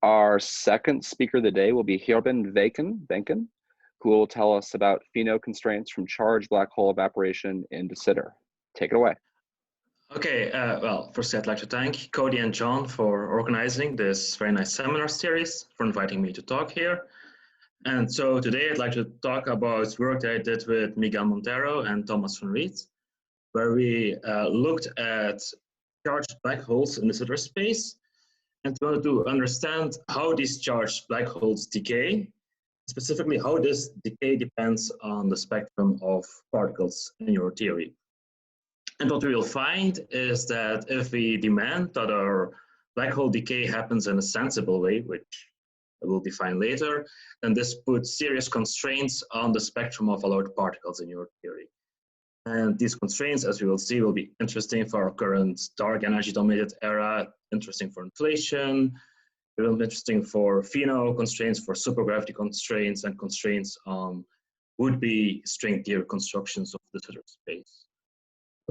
Our second speaker of the day will be Gerben Venken, who will tell us about Pheno constraints from charged black hole evaporation in de Sitter. Take it away. Okay, well, first I'd like to thank Cody and John for organizing this very nice seminar series, for inviting me to talk here. And so today I'd like to talk about work that I did with Miguel Montero and Thomas van Riet, where we looked at charged black holes in the Sitter space and wanted to understand how these charged black holes decay, specifically how this decay depends on the spectrum of particles in your theory. And what we will find is that if we demand that our black hole decay happens in a sensible way, which I will define later, then this puts serious constraints on the spectrum of allowed particles in your theory. And these constraints, as we will see, will be interesting for our current dark energy dominated era, interesting for inflation, it will be interesting for Pheno constraints, for supergravity constraints, and constraints on would-be string theory constructions of the Sitter space.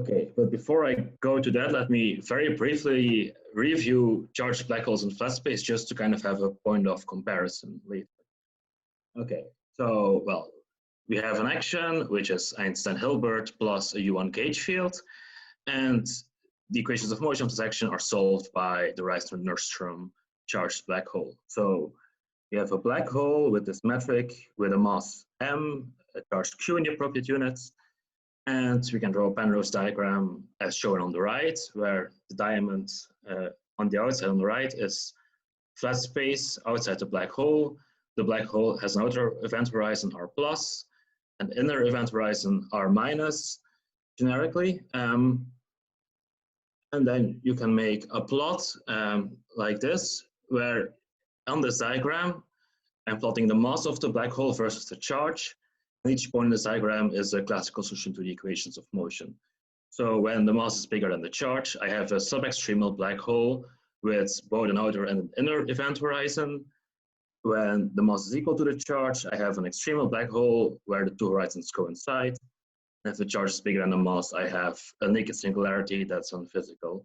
Okay, but before I go to that, let me very briefly review charged black holes in flat space just to kind of have a point of comparison later. Okay, so, well, we have an action, which is Einstein-Hilbert plus a U1 gauge field, and the equations of motion of this action are solved by the Reisner-Nordstrom charged black hole. So you have a black hole with this metric with a mass m, a charge q in the appropriate units, and we can draw a Penrose diagram as shown on the right, where the diamond on the outside on the right is flat space outside the black hole. The black hole has an outer event horizon R plus, and inner event horizon R minus, generically. And then you can make a plot like this, where on this diagram, I'm plotting the mass of the black hole versus the charge. And each point in this diagram is a classical solution to the equations of motion. So when the mass is bigger than the charge, I have a subextremal black hole with both an outer and an inner event horizon. When the mass is equal to the charge, I have an extremal black hole where the two horizons coincide. And if the charge is bigger than the mass, I have a naked singularity that's unphysical.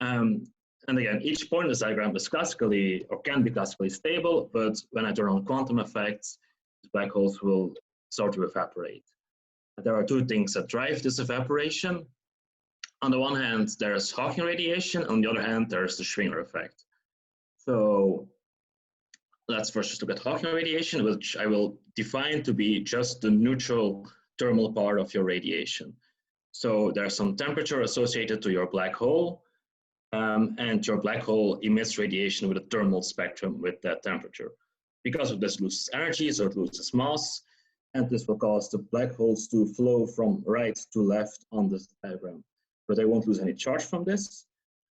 And again, each point in this diagram is classically, or can be classically stable, but when I turn on quantum effects, the black holes will start to evaporate. And there are two things that drive this evaporation. On the one hand, there's Hawking radiation. On the other hand, there's the Schwinger effect. So let's first just look at Hawking radiation, which I will define to be just the neutral thermal part of your radiation. So there's some temperature associated to your black hole, and your black hole emits radiation with a thermal spectrum with that temperature. Because of this, it loses energy, so it loses mass, and this will cause the black holes to flow from right to left on this diagram. But they won't lose any charge from this.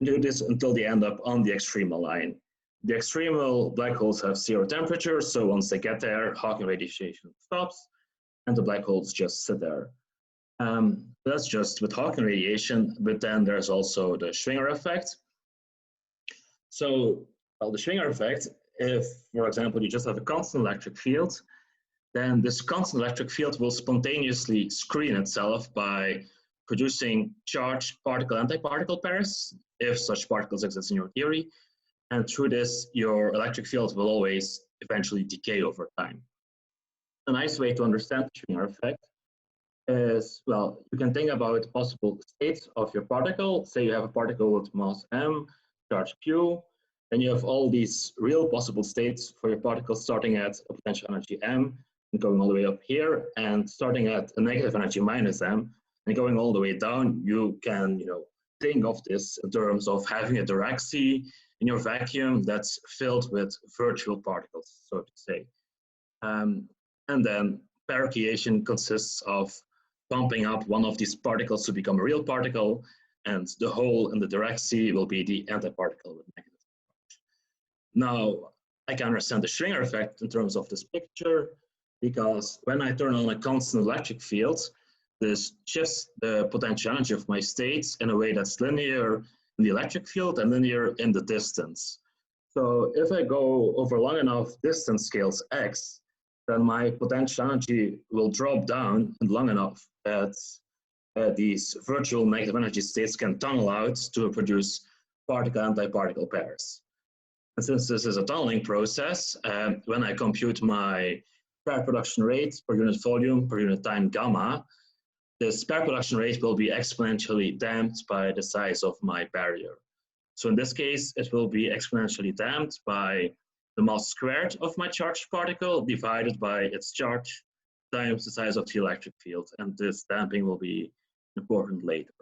Do this until they end up on the extremal line. The extremal black holes have zero temperature, so once they get there, Hawking radiation stops, and the black holes just sit there. That's just with Hawking radiation, but then there's also the Schwinger effect. So, well, the Schwinger effect, if, for example, you just have a constant electric field, then this constant electric field will spontaneously screen itself by producing charged particle-antiparticle pairs, if such particles exist in your theory. And through this, your electric field will always eventually decay over time. A nice way to understand the Schwinger effect is, well, you can think about possible states of your particle. Say you have a particle with mass m, charge q, then you have all these real possible states for your particle starting at a potential energy m and going all the way up here, and starting at a negative energy minus m and going all the way down. You can, think of this in terms of having a Dirac in your vacuum that's filled with virtual particles, so to say. And then paracheation consists of pumping up one of these particles to become a real particle, and the hole in the Dirac will be the antiparticle with negative charge. Now, I can understand the Schwinger effect in terms of this picture, because when I turn on a constant electric field, this shifts the potential energy of my states in a way that's linear in the electric field and linear in the distance. So if I go over long enough distance scales x, then my potential energy will drop down long enough that these virtual negative energy states can tunnel out to produce particle-antiparticle pairs. And since this is a tunneling process, when I compute my spare production rate per unit volume per unit time gamma, the spare production rate will be exponentially damped by the size of my barrier. So in this case, it will be exponentially damped by the mass squared of my charged particle divided by its charge times the size of the electric field. And this damping will be important later.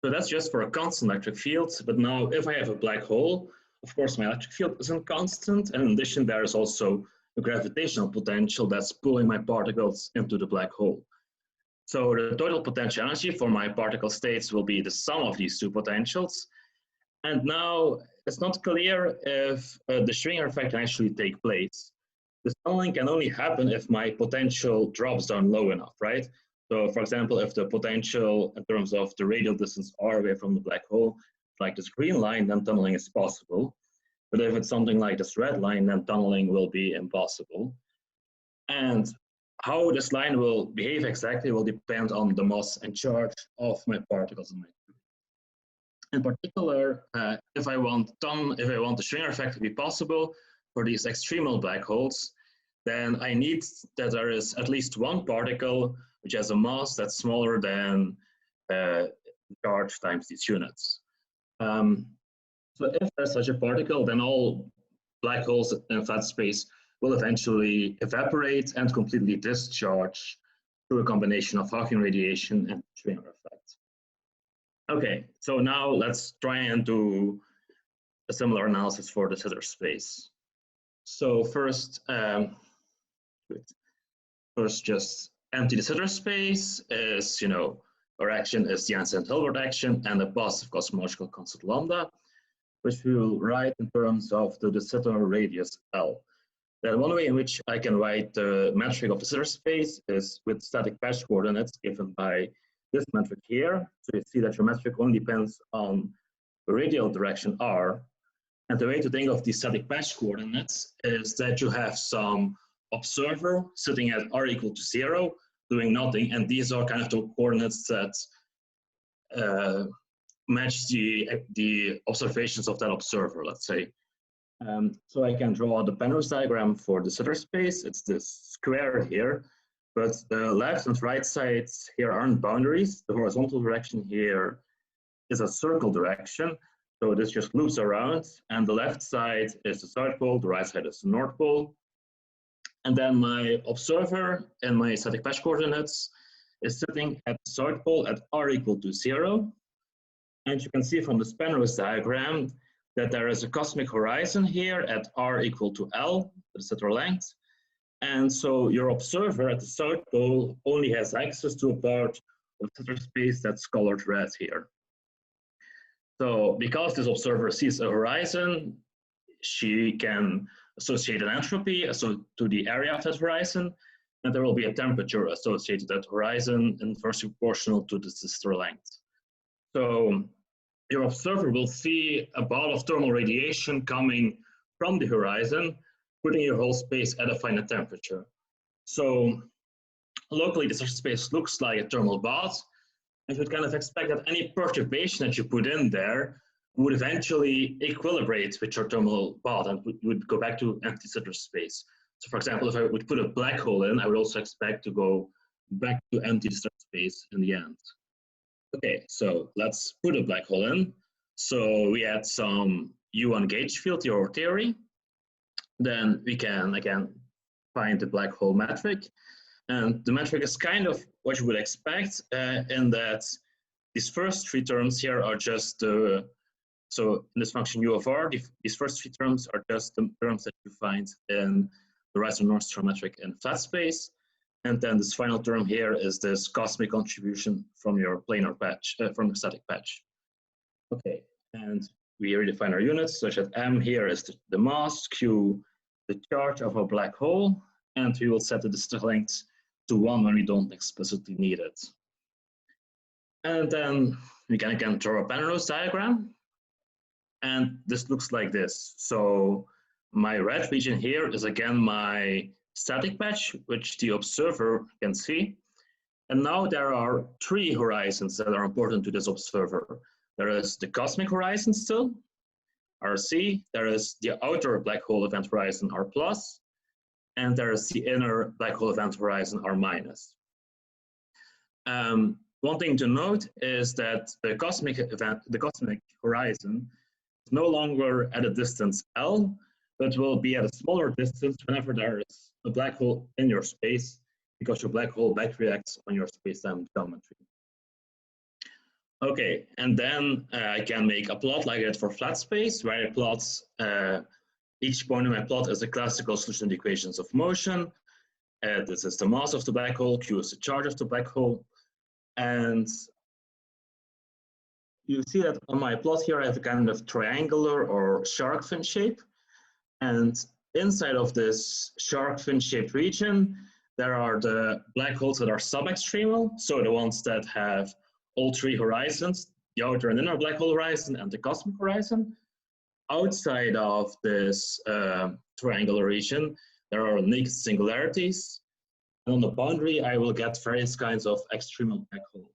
So that's just for a constant electric field. But now if I have a black hole, of course, my electric field isn't constant. And in addition, there is also a gravitational potential that's pulling my particles into the black hole. So the total potential energy for my particle states will be the sum of these two potentials. And now it's not clear if the Schwinger effect can actually take place. This tunneling can only happen if my potential drops down low enough, right? So for example, if the potential in terms of the radial distance r away from the black hole, like this green line, then tunneling is possible. But if it's something like this red line, then tunneling will be impossible. And how this line will behave exactly will depend on the mass and charge of my particles in my tube. In particular, if I want the Schwinger effect to be possible for these extremal black holes, then I need that there is at least one particle which has a mass that's smaller than charge times these units. So if there's such a particle, then all black holes in flat space will eventually evaporate and completely discharge through a combination of Hawking radiation and Schwinger effect. Okay, so now let's try and do a similar analysis for the de Sitter space. So first just empty de Sitter space is, our action is the Einstein-Hilbert action and a positive cosmological constant lambda, which we will write in terms of the de Sitter radius L. Then one way in which I can write the metric of the de Sitter space is with static patch coordinates given by this metric here. So you see that your metric only depends on the radial direction r. And the way to think of these static patch coordinates is that you have some observer sitting at r equal to 0, doing nothing. And these are kind of the coordinates that match the observations of that observer, let's say. So I can draw the Penrose diagram for the de Sitter space. It's this square here, but the left and right sides here aren't boundaries. The horizontal direction here is a circle direction. So this just loops around, and the left side is the South Pole, the right side is the North Pole. And then my observer in my static patch coordinates is sitting at the South Pole at r equal to 0. And you can see from the Penrose diagram that there is a cosmic horizon here at r equal to L, the de Sitter length. And so your observer at the South Pole only has access to a part of de Sitter space that's colored red here. So because this observer sees a horizon, she can associate an entropy to the area of that horizon, and there will be a temperature associated with that horizon inversely proportional to the de Sitter length. So your observer will see a ball of thermal radiation coming from the horizon, putting your whole space at a finite temperature. So locally, the de Sitter space looks like a thermal bath, and you would kind of expect that any perturbation that you put in there would eventually equilibrate with your thermal bath and would go back to empty de Sitter space. So for example, if I would put a black hole in, I would also expect to go back to empty de Sitter space in the end. Okay, so let's put a black hole in. So we add some U1 gauge field to your theory. Then we can, again, find the black hole metric. And the metric is kind of what you would expect in that these first three terms here are just the, so in this function U of r, these first three terms are just the terms that you find in the Rice and Nordstrom metric in flat space. And then this final term here is this cosmic contribution from your planar patch, from the static patch. Okay, and we redefine our units such that m here is the mass, q the charge of a black hole, and we will set the de Sitter length to 1 when we don't explicitly need it. And then we can again draw a Penrose diagram. And this looks like this. So my red region here is again my static patch, which the observer can see. And now there are three horizons that are important to this observer. There is the cosmic horizon still, RC, there is the outer black hole event horizon R plus, and there is the inner black hole event horizon R minus. One thing to note is that the cosmic horizon is no longer at a distance L, but will be at a smaller distance whenever there is a black hole in your space, because your black hole back reacts on your space-time geometry. Okay, and then I can make a plot like that for flat space, where I plot each point in my plot is a classical solution of the equations of motion. This is the mass of the black hole, Q is the charge of the black hole. And you see that on my plot here, I have a kind of triangular or shark fin shape. And inside of this shark fin shaped region, there are the black holes that are subextremal. So the ones that have all three horizons, the outer and inner black hole horizon and the cosmic horizon. Outside of this triangular region, there are naked singularities. And on the boundary, I will get various kinds of extremal black holes.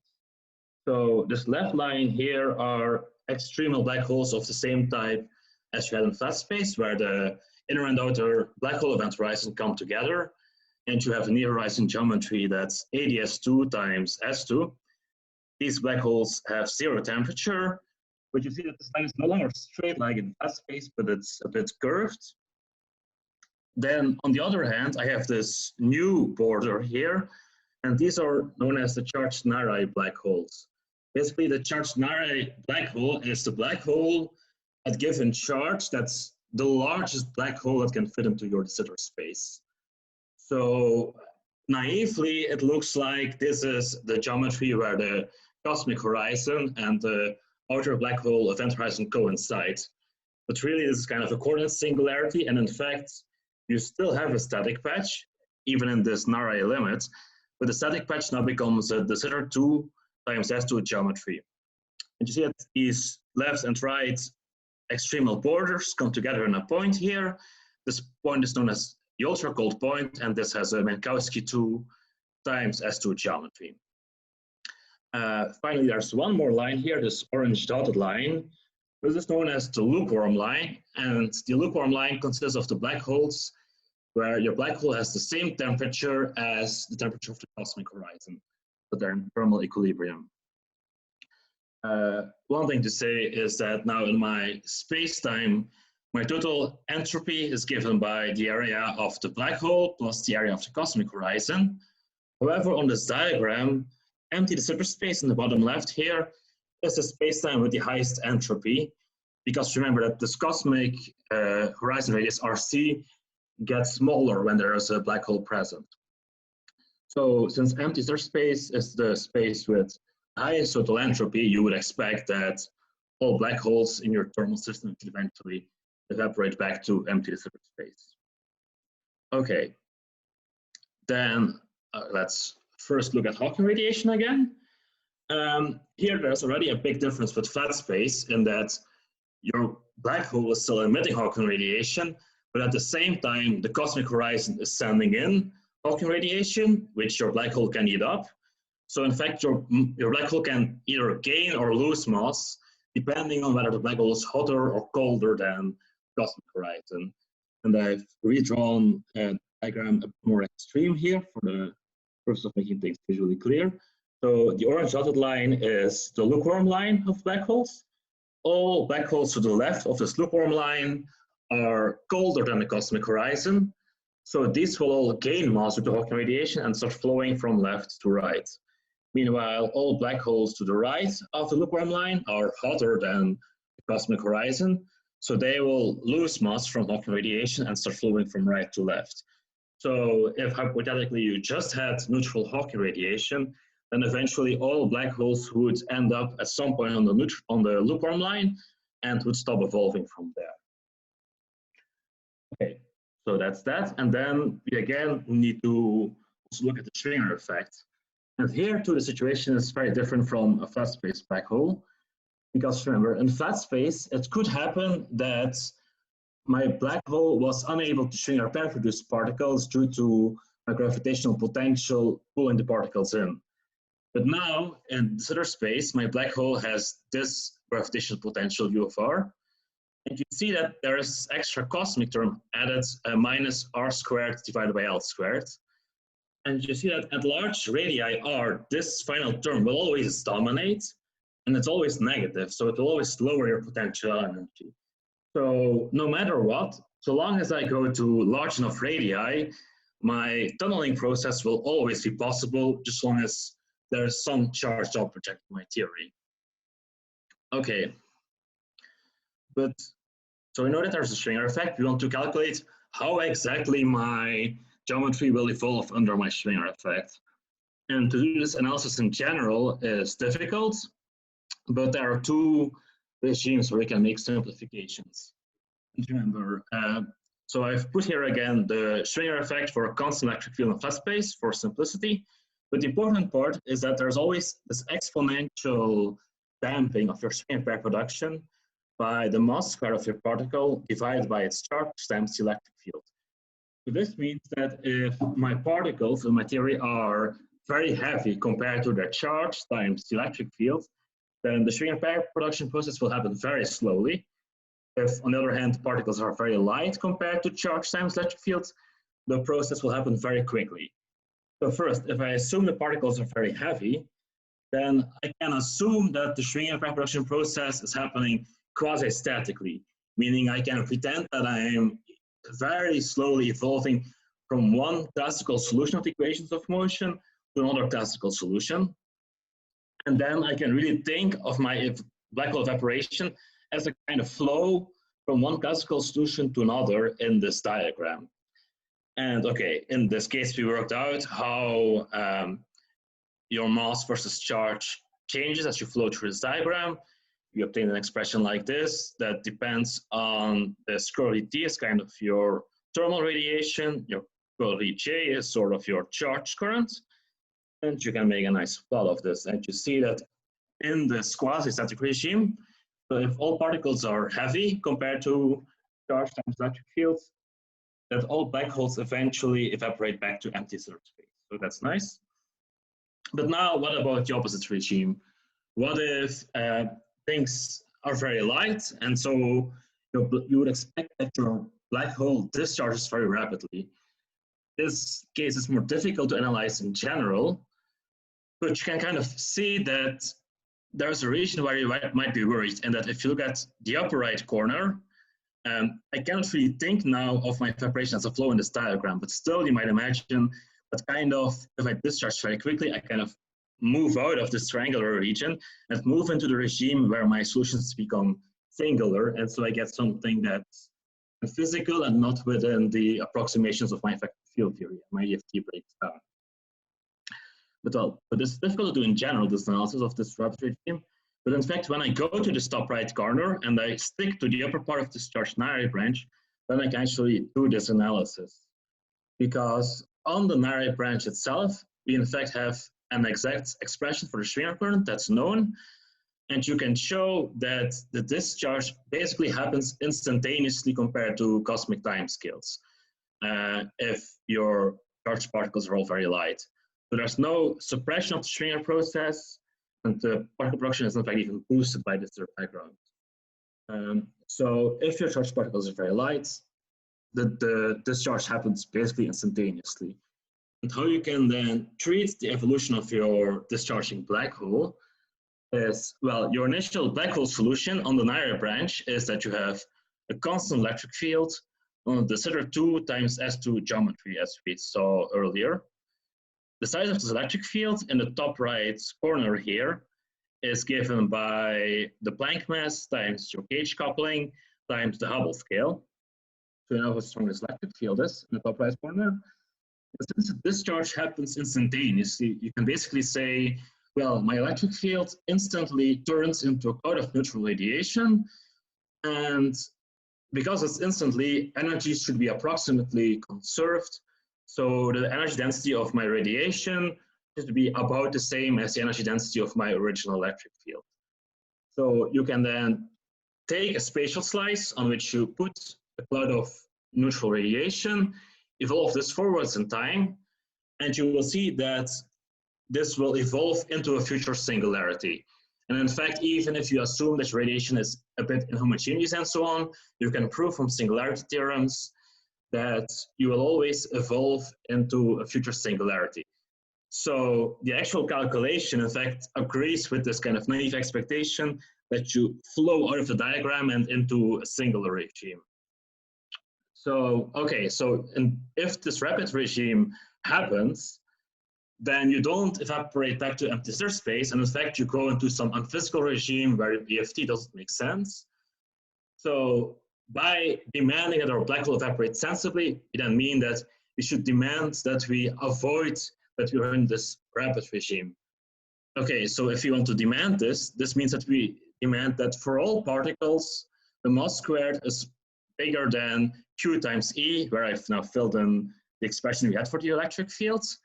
So this left line here are extremal black holes of the same type as you had in flat space, where the inner and outer black hole event horizon come together, and you have a near horizon geometry that's AdS2 times S2. These black holes have zero temperature, but you see that this line is no longer straight like in flat space, but it's a bit curved. Then on the other hand, I have this new border here, and these are known as the charged Nari black holes. Basically, the charged Nari black hole is the black hole at given charge that's the largest black hole that can fit into your de Sitter space. So naively, it looks like this is the geometry where the cosmic horizon and the outer black hole event horizon coincide. But really, this is kind of a coordinate singularity, and in fact, you still have a static patch, even in this Nari limit, but the static patch now becomes a de Sitter 2 times S2 geometry. And you see that these left and right extremal borders come together in a point here. This point is known as the ultra-cold point, and this has a Minkowski 2 times S2 geometry. Finally, there's one more line here, this orange dotted line. This is known as the lukewarm line, and the lukewarm line consists of the black holes where your black hole has the same temperature as the temperature of the cosmic horizon, so they're in thermal equilibrium. One thing to say is that now in my space-time, my total entropy is given by the area of the black hole plus the area of the cosmic horizon. However, on this diagram, empty de Sitter space in the bottom left here is the space-time with the highest entropy, because remember that this cosmic horizon radius RC gets smaller when there is a black hole present. So since empty de Sitter space is the space with highest total entropy, you would expect that all black holes in your thermal system should eventually evaporate back to empty de Sitter space. Okay, then let's first look at Hawking radiation again. Here there's already a big difference with flat space in that your black hole is still emitting Hawking radiation, but at the same time the cosmic horizon is sending in Hawking radiation, which your black hole can eat up. So in fact, your black hole can either gain or lose mass, depending on whether the black hole is hotter or colder than the cosmic horizon. And I've redrawn a diagram a bit more extreme here for the purpose of making things visually clear. So the orange dotted line is the lukewarm line of black holes. All black holes to the left of this lukewarm line are colder than the cosmic horizon. So these will all gain mass with the Hawking radiation and start flowing from left to right. Meanwhile, all black holes to the right of the lukewarm line are hotter than the cosmic horizon, so they will lose mass from Hawking radiation and start flowing from right to left. So if hypothetically you just had neutral Hawking radiation, then eventually all black holes would end up at some point on the lukewarm line and would stop evolving from there. Okay, so that's that. And then we again need to also look at the Schwinger effect. And here too, the situation is very different from a flat space black hole, because remember, in flat space, it could happen that my black hole was unable to Schwinger pair produce particles due to a gravitational potential pulling the particles in. But now in de Sitter space, my black hole has this gravitational potential U of R, And you see that there is extra cosmic term added, minus r squared divided by L squared. And you see that at large radii r, this final term will always dominate, and it's always negative, so it will always lower your potential energy. So no matter what, so long as I go to large enough radii, my tunneling process will always be possible, just as long as there's some charged object in my theory. Okay, but so we know that there's a Schwinger effect. We want to calculate how exactly my geometry will evolve under my Schwinger effect. And to do this analysis in general is difficult, but there are two regimes where we can make simplifications. And remember, so I've put here again the Schwinger effect for a constant electric field in flat space for simplicity. But the important part is that there's always this exponential damping of your Schwinger pair production by the mass square of your particle divided by its charge times the electric field. So this means that if my particles in my theory are very heavy compared to their charge times the electric field, then the Schwinger pair production process will happen very slowly. If, on the other hand, particles are very light compared to charge times electric fields, the process will happen very quickly. So first, if I assume the particles are very heavy, then I can assume that the Schwinger pair production process is happening quasi-statically, meaning I can pretend that I am very slowly evolving from one classical solution of the equations of motion to another classical solution. And then I can really think of my black hole evaporation as a kind of flow from one classical solution to another in this diagram. And okay, in this case, we worked out how your mass versus charge changes as you flow through this diagram. You obtain an expression like this that depends on the squarely T is kind of your thermal radiation, your squarely J is sort of your charge current, and you can make a nice plot of this. And you see that in this quasi-static regime, so if all particles are heavy compared to charge times electric fields, that all black holes eventually evaporate back to empty zero space. So that's nice. But now what about the opposite regime? What if things are very light, and so you would expect that your black hole discharges very rapidly. This case is more difficult to analyze in general, but you can kind of see that there's a region where you might be worried, and that if you look at the upper right corner, I cannot really think now of my evaporation as a flow in this diagram, but still you might imagine that kind of, if I discharge very quickly, I kind of move out of this triangular region and move into the regime where my solutions become singular, and so I get something that's physical and not within the approximations of my effective field theory. My EFT breaks down. But it's difficult to do in general, this analysis of this rapid regime. But in fact, when I go to this top right corner and I stick to the upper part of this charged Nari branch, then I can actually do this analysis. Because on the Nari branch itself, we in fact have an exact expression for the Schwinger current that's known. And you can show that the discharge basically happens instantaneously compared to cosmic timescales if your charged particles are all very light. So there's no suppression of the Schwinger process, and the particle production is in fact even boosted by this background. So if your charged particles are very light, the discharge happens basically instantaneously. And how you can then treat the evolution of your discharging black hole is, well, your initial black hole solution on the Nari branch is that you have a constant electric field on the Sitter 2 times S2 geometry, as we saw earlier. The size of this electric field in the top right corner here is given by the Planck mass times your gauge coupling times the Hubble scale. So you know how strong this electric field is in the top right corner. Since the discharge happens instantaneously, you can basically say, well, my electric field instantly turns into a cloud of neutral radiation, and because it's instantly, energy should be approximately conserved. So the energy density of my radiation should be about the same as the energy density of my original electric field. So you can then take a spatial slice on which you put a cloud of neutral radiation, evolve this forwards in time, and you will see that this will evolve into a future singularity. And in fact, even if you assume that radiation is a bit inhomogeneous and so on, you can prove from singularity theorems that you will always evolve into a future singularity. So the actual calculation, in fact, agrees with this kind of naive expectation that you flow out of the diagram and into a singular regime. So, okay, if this rapid regime happens, then you don't evaporate back to empty state space, and in fact, you go into some unphysical regime where BFT doesn't make sense. So by demanding that our black hole evaporates sensibly, it then means that we should demand that we avoid that we are in this rapid regime. Okay, so if you want to demand this, this means that we demand that for all particles, the mass squared is bigger than Q times E, where I've now filled in the expression we had for the electric fields.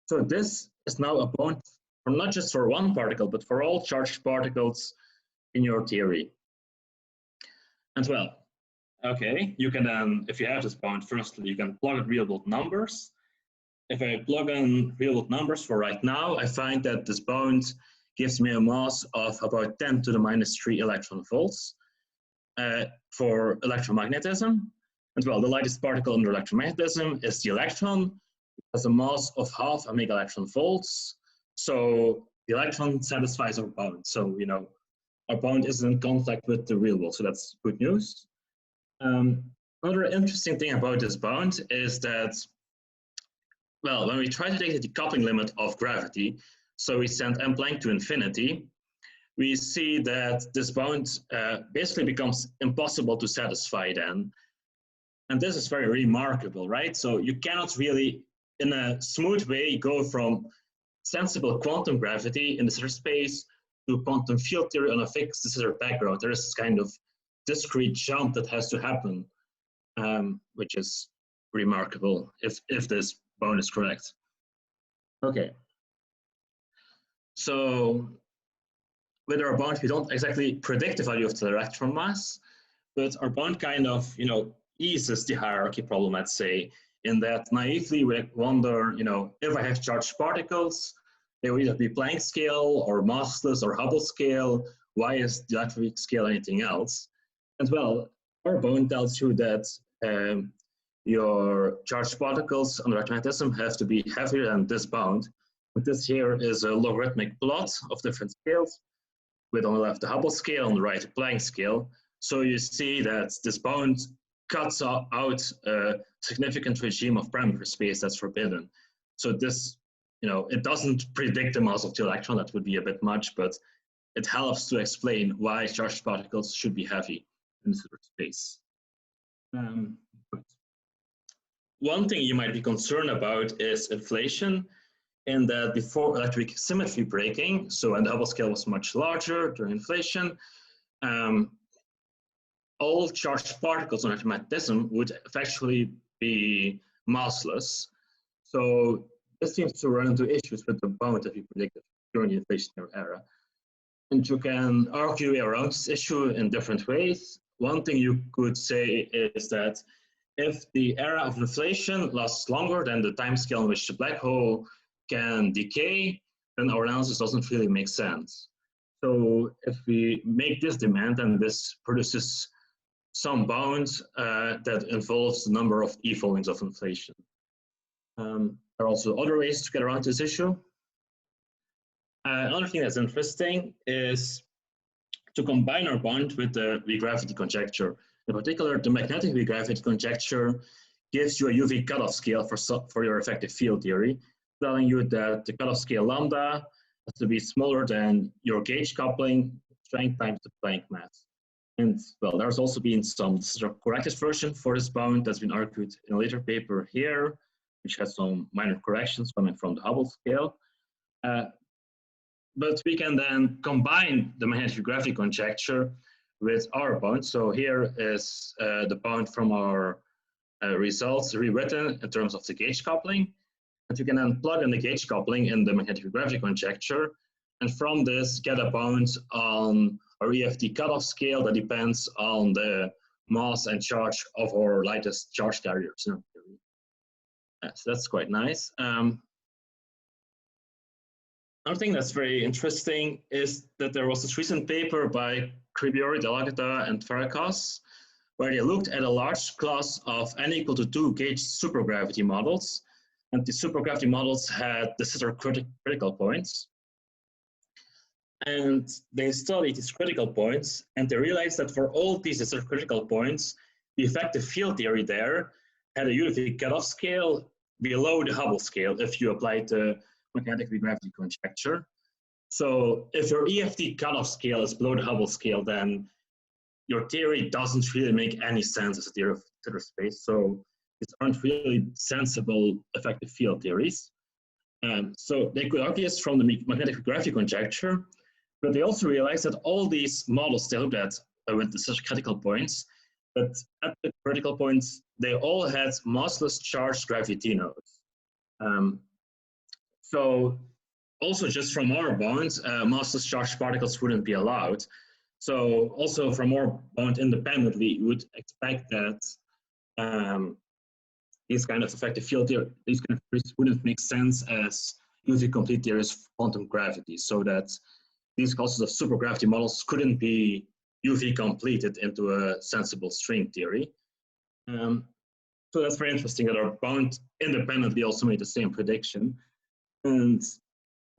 So this is now a bound for not just for one particle, but for all charged particles in your theory. And well, okay, you can then, if you have this bound, firstly, you can plug in real world numbers. If I plug in real world numbers for right now, I find that this bound gives me a mass of about 10 to the minus 3 electron volts for electromagnetism. And well, the lightest particle under electromagnetism is the electron. Has a mass of half a mega electron volts. So the electron satisfies our bound. So, you know, our bound is in contact with the real world. So that's good news. Another interesting thing about this bound is that, well, when we try to take the decoupling limit of gravity, so we send m Planck to infinity, we see that this bound basically becomes impossible to satisfy then. And this is very remarkable, right? So you cannot really, in a smooth way, go from sensible quantum gravity in the Slyter space to quantum field theory on a fixed de Sitter background. There is this kind of discrete jump that has to happen, which is remarkable if this bound is correct. Okay. So with our bound, we don't exactly predict the value of the electron mass, but our bound kind of, you know, eases the hierarchy problem, let's say, in that naively we wonder, you know, if I have charged particles, they will either be Planck scale or massless or Hubble scale. Why is the electric scale anything else? And well, our bound tells you that your charged particles under electromagnetism have to be heavier than this bound. But this here is a logarithmic plot of different scales, with on the left the Hubble scale, on the right the Planck scale. So you see that this bound cuts out a significant regime of parameter space that's forbidden. So this, you know, it doesn't predict the mass of the electron, that would be a bit much, but it helps to explain why charged particles should be heavy in the Sitter space. One thing you might be concerned about is inflation, in that before electric symmetry breaking, so when the Hubble scale was much larger during inflation, all charged particles on electromagnetism would actually be massless. So this seems to run into issues with the bound that we predicted during the inflationary era. And you can argue around this issue in different ways. One thing you could say is that if the era of inflation lasts longer than the time scale in which the black hole can decay, then our analysis doesn't really make sense. So if we make this demand, then this produces some bound that involves the number of e-followings of inflation. There are also other ways to get around this issue. Another thing that's interesting is to combine our bound with the regravity conjecture. In particular, the magnetic regravity conjecture gives you a UV cutoff scale for your effective field theory, telling you that the cutoff scale lambda has to be smaller than your gauge coupling strength times the Planck mass. And well, there's also been some corrected version for this bound that's been argued in a later paper here, which has some minor corrections coming from the Hubble scale. But we can then combine the magnetic gravity conjecture with our bound. So here is the bound from our results rewritten in terms of the gauge coupling. And you can then plug in the gauge coupling in the magnetic gravity conjecture. And from this, get a bound on our EFT cutoff scale that depends on the mass and charge of our lightest charge carriers. So that's quite nice. Another thing that's very interesting is that there was this recent paper by Cribiori, Delagata, and Farrakas, where they looked at a large class of n equal to 2 gauge supergravity models. And the supergravity models had de Sitter critical points. And they studied these critical points, and they realized that for all these de Sitter critical points, the effective field theory there had a UV cutoff scale below the Hubble scale if you applied the magnetic gravity conjecture. So if your EFT cutoff scale is below the Hubble scale, then your theory doesn't really make any sense as a theory of Sitter space. So these aren't really sensible effective field theories. So they could argue this from the magnetic gravity conjecture, but they also realized that all these models they looked at with the such critical points, but at the critical points, they all had massless charged gravity nodes. So also just from our bounds, massless charged particles wouldn't be allowed. So also from our bound independently, you would expect that these kind of effective field theories, these kind of theories wouldn't make sense as UV complete theories of quantum gravity, so that these classes of supergravity models couldn't be UV completed into a sensible string theory. So that's very interesting that our bound independently also made the same prediction. And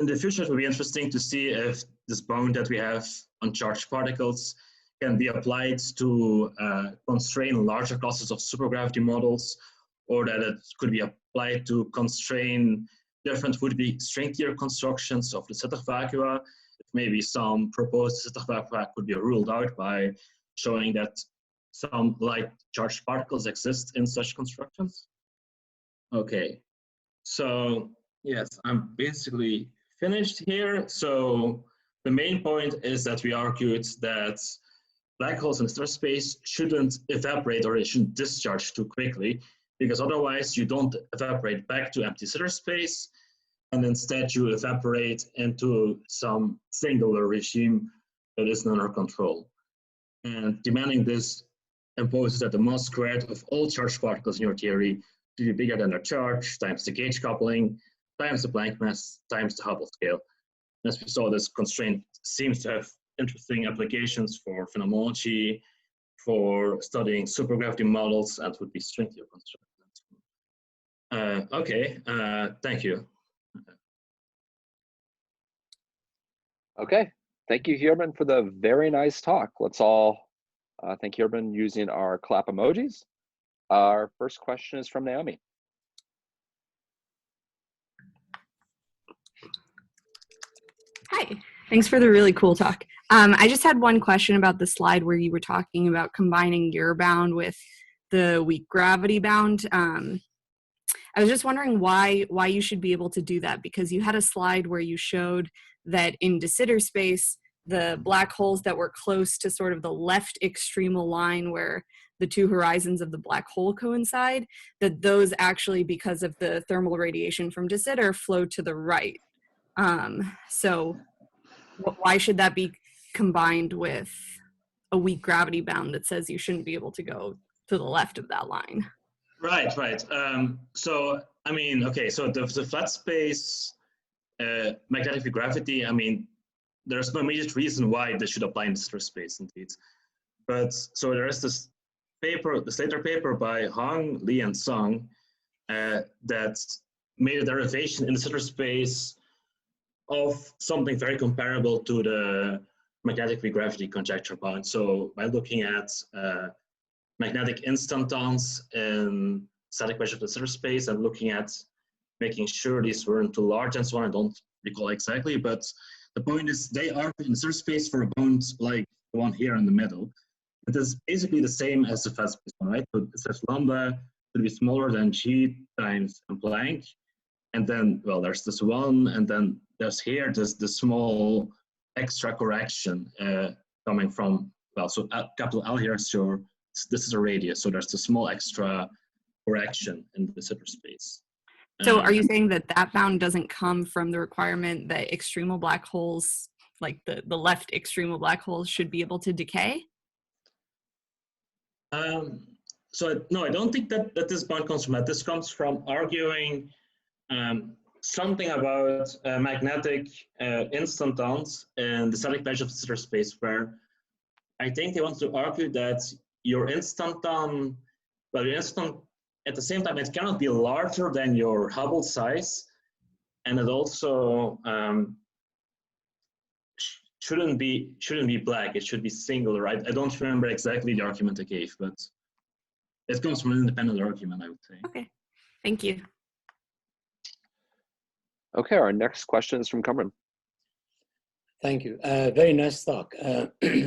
in the future, it will be interesting to see if this bound that we have on charged particles can be applied to constrain larger classes of supergravity models, or that it could be applied to constrain different would-be string theory constructions of de Sitter vacua. If maybe some proposed de Sitter vacua could be ruled out by showing that some light charged particles exist in such constructions. Okay, so yes, I'm basically finished here. So the main point is that we argued that black holes in Sitter space shouldn't evaporate, or they shouldn't discharge too quickly, because otherwise you don't evaporate back to empty Sitter space, and instead you evaporate into some singular regime that isn't under control. And demanding this imposes that the mass squared of all charged particles in your theory should be bigger than their charge times the gauge coupling times the Planck mass times the Hubble scale. As we saw, this constraint seems to have interesting applications for phenomenology, for studying supergravity models, and would be string theory constructions. Okay, thank you. Okay, thank you, Gerben, for the very nice talk. Let's all thank Gerben using our clap emojis. Our first question is from Naomi. Hi, thanks for the really cool talk. I just had one question about the slide where you were talking about combining your bound with the weak gravity bound. I was just wondering why you should be able to do that, because you had a slide where you showed that in de Sitter space, the black holes that were close to sort of the left extremal line where the two horizons of the black hole coincide, that those actually, because of the thermal radiation from de Sitter, flow to the right. So why should that be combined with a weak gravity bound that says you shouldn't be able to go to the left of that line? Right. So, I mean, okay, so the flat space magnetic gravity, I mean, there's no immediate reason why this should apply in de Sitter space, indeed. But so there is this paper, this later paper by Hong, Li, and Song that made a derivation in de Sitter space of something very comparable to the magnetic gravity conjecture bound. So by looking at magnetic instantons in static measure of de Sitter space and looking at making sure these weren't too large and so on, I don't recall exactly, but the point is they are in de Sitter space for a bound like the one here in the middle. It is basically the same as the flat space one, right? So it says lambda should be smaller than g times Planck. And then, well, there's this one, and then there's here the small extra correction coming from, well, so capital L here is your, this is a radius, so there's the small extra correction in the de Sitter space. So are you saying that that bound doesn't come from the requirement that extremal black holes, like the left extremal black holes, should be able to decay? So no, I don't think that this bound comes from that. This comes from arguing something about magnetic instantons in the static measure of sitter space, where I think they want to argue that your instanton, well, your instant at the same time, it cannot be larger than your Hubble size, and it also shouldn't be black. It should be singular. I don't remember exactly the argument I gave, but it comes from an independent argument, I would say. Okay, thank you. Okay, our next question is from Cameron. Thank you. Very nice talk.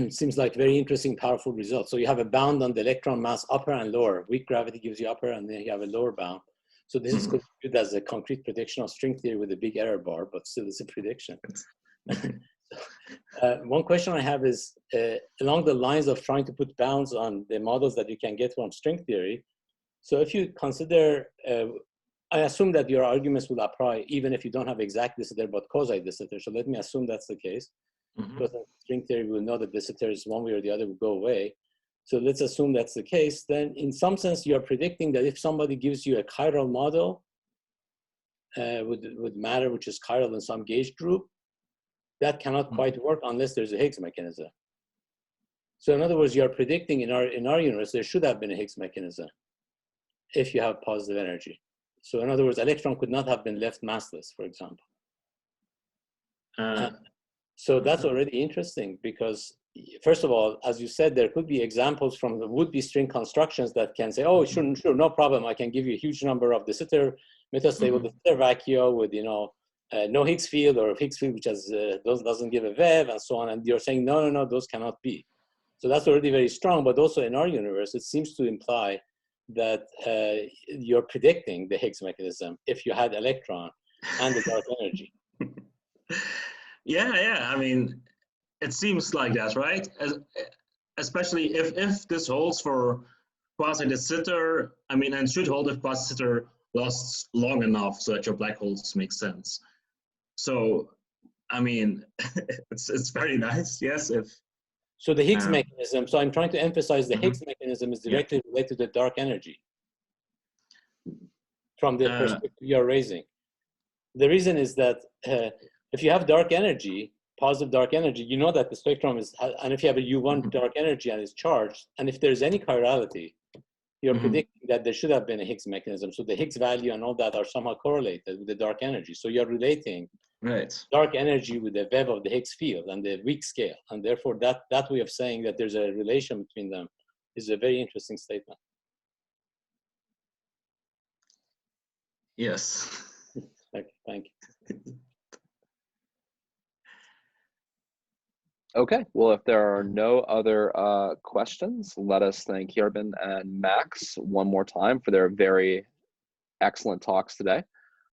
Seems like very interesting, powerful results. So you have a bound on the electron mass upper and lower. Weak gravity gives you upper, and then you have a lower bound. So this is good as a concrete prediction of string theory with a big error bar, but still it's a prediction. One question I have is along the lines of trying to put bounds on the models that you can get from string theory. So if you consider, I assume that your arguments will apply even if you don't have exact de Sitter but quasi de Sitter. So let me assume that's the case. Because in string theory, we will know that de Sitter is one way or the other will go away. So let's assume that's the case. Then in some sense, you're predicting that if somebody gives you a chiral model with matter, which is chiral in some gauge group, that cannot quite work unless there's a Higgs mechanism. So in other words, you're predicting in our universe, there should have been a Higgs mechanism if you have positive energy. So in other words, electron could not have been left massless, for example. So that's already interesting because, first of all, as you said, there could be examples from the would-be string constructions that can say, oh, sure, no problem. I can give you a huge number of de Sitter metastable de Sitter vacua with, no Higgs field or Higgs field which has doesn't give a wave and so on. And you're saying, no, those cannot be. So that's already very strong. But also in our universe, it seems to imply that you're predicting the Higgs mechanism if you had electron and the dark energy. Yeah. I mean, it seems like that, right? Especially if this holds for quasi de Sitter, I mean, and should hold if quasi de Sitter lasts long enough so that your black holes make sense. So, I mean, it's very nice, yes. So the Higgs mechanism, so I'm trying to emphasize the Higgs mechanism is directly related to the dark energy from the perspective you're raising. The reason is that if you have dark energy, positive dark energy, you know that the spectrum is, and if you have a U1 dark energy and it's charged, and if there's any chirality, you're predicting that there should have been a Higgs mechanism. So the Higgs value and all that are somehow correlated with the dark energy. So you're relating dark energy with the wave of the Higgs field and the weak scale. And therefore that way of saying that there's a relation between them is a very interesting statement. Yes. Thank you. Okay, well, if there are no other questions, let us thank Gerben and Max one more time for their very excellent talks today.